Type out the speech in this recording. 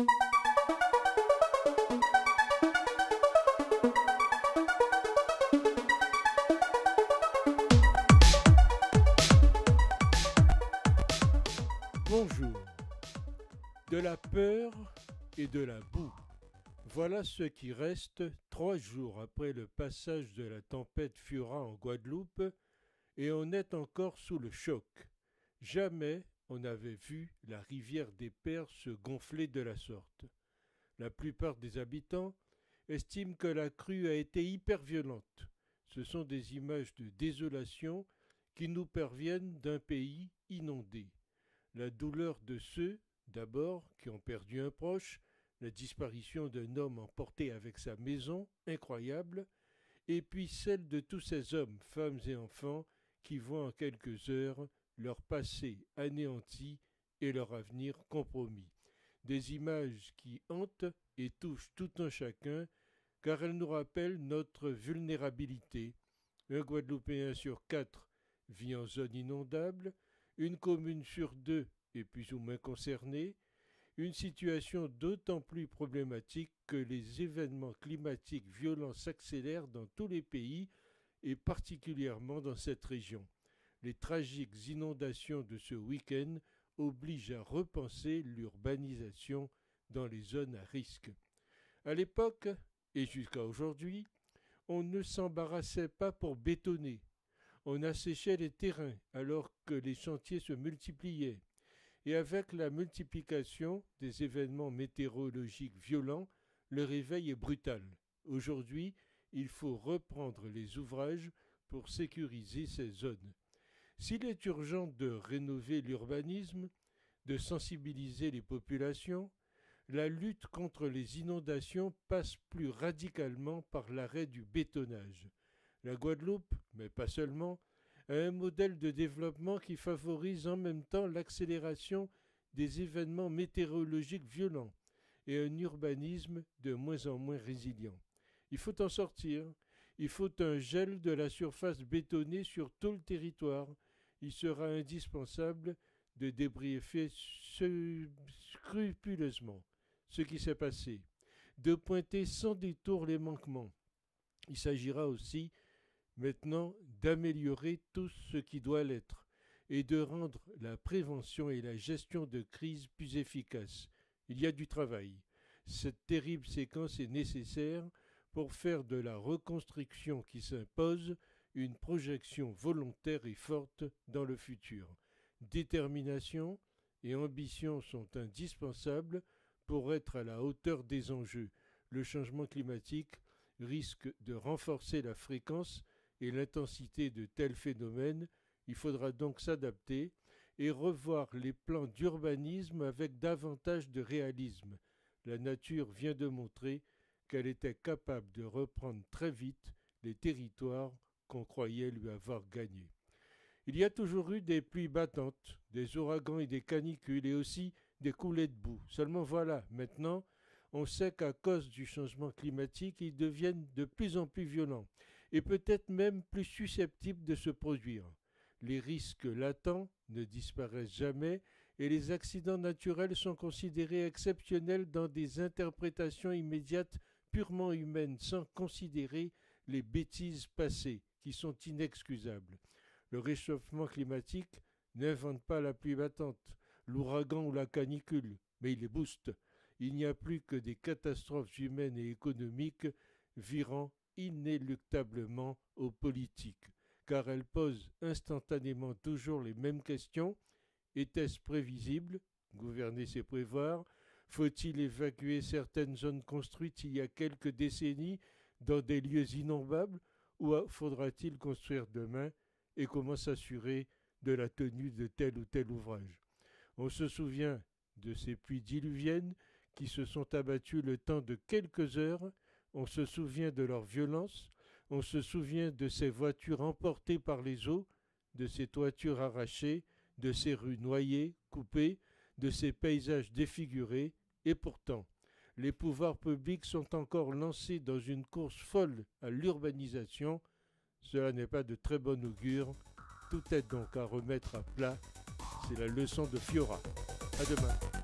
Bonjour. De la peur et de la boue. Voilà ce qui reste 3 jours après le passage de la tempête Fiora en Guadeloupe, et on est encore sous le choc. Jamais on n'avait vu la rivière des Pères se gonfler de la sorte. La plupart des habitants estiment que la crue a été hyper violente. Ce sont des images de désolation qui nous parviennent d'un pays inondé. La douleur de ceux, d'abord, qui ont perdu un proche, la disparition d'un homme emporté avec sa maison, incroyable, et puis celle de tous ces hommes, femmes et enfants qui voient en quelques heures leur passé anéanti et leur avenir compromis. Des images qui hantent et touchent tout un chacun, car elles nous rappellent notre vulnérabilité. Un Guadeloupéen sur 4 vit en zone inondable, une commune sur 2 est plus ou moins concernée, une situation d'autant plus problématique que les événements climatiques violents s'accélèrent dans tous les pays et particulièrement dans cette région. Les tragiques inondations de ce week-end obligent à repenser l'urbanisation dans les zones à risque. À l'époque, et jusqu'à aujourd'hui, on ne s'embarrassait pas pour bétonner. On asséchait les terrains alors que les chantiers se multipliaient. Et avec la multiplication des événements météorologiques violents, le réveil est brutal. Aujourd'hui, il faut reprendre les ouvrages pour sécuriser ces zones. S'il est urgent de rénover l'urbanisme, de sensibiliser les populations, la lutte contre les inondations passe plus radicalement par l'arrêt du bétonnage. La Guadeloupe, mais pas seulement, a un modèle de développement qui favorise en même temps l'accélération des événements météorologiques violents et un urbanisme de moins en moins résilient. Il faut en sortir. Il faut un gel de la surface bétonnée sur tout le territoire. Il sera indispensable de débriefer scrupuleusement ce qui s'est passé, de pointer sans détour les manquements. Il s'agira aussi maintenant d'améliorer tout ce qui doit l'être et de rendre la prévention et la gestion de crise plus efficaces. Il y a du travail. Cette terrible séquence est nécessaire pour faire de la reconstruction qui s'impose une projection volontaire et forte dans le futur. Détermination et ambition sont indispensables pour être à la hauteur des enjeux. Le changement climatique risque de renforcer la fréquence et l'intensité de tels phénomènes. Il faudra donc s'adapter et revoir les plans d'urbanisme avec davantage de réalisme. La nature vient de montrer qu'elle était capable de reprendre très vite les territoires qu'on croyait lui avoir gagnés. Il y a toujours eu des pluies battantes, des ouragans et des canicules, et aussi des coulées de boue. Seulement voilà, maintenant, on sait qu'à cause du changement climatique, ils deviennent de plus en plus violents, et peut-être même plus susceptibles de se produire. Les risques latents ne disparaissent jamais, et les accidents naturels sont considérés exceptionnels dans des interprétations immédiates purement humaines, sans considérer les bêtises passées, qui sont inexcusables. Le réchauffement climatique n'invente pas la pluie battante, l'ouragan ou la canicule, mais il les booste. Il n'y a plus que des catastrophes humaines et économiques virant inéluctablement aux politiques, car elles posent instantanément toujours les mêmes questions. Était-ce prévisible? Gouverner, c'est prévoir. Faut-il évacuer certaines zones construites il y a quelques décennies dans des lieux innombrables, ou faudra-t-il construire demain, et comment s'assurer de la tenue de tel ou tel ouvrage? On se souvient de ces pluies diluviennes qui se sont abattues le temps de quelques heures, on se souvient de leur violence, on se souvient de ces voitures emportées par les eaux, de ces toitures arrachées, de ces rues noyées, coupées, de ces paysages défigurés, et pourtant, les pouvoirs publics sont encore lancés dans une course folle à l'urbanisation. Cela n'est pas de très bon augure. Tout est donc à remettre à plat. C'est la leçon de Fiora. À demain.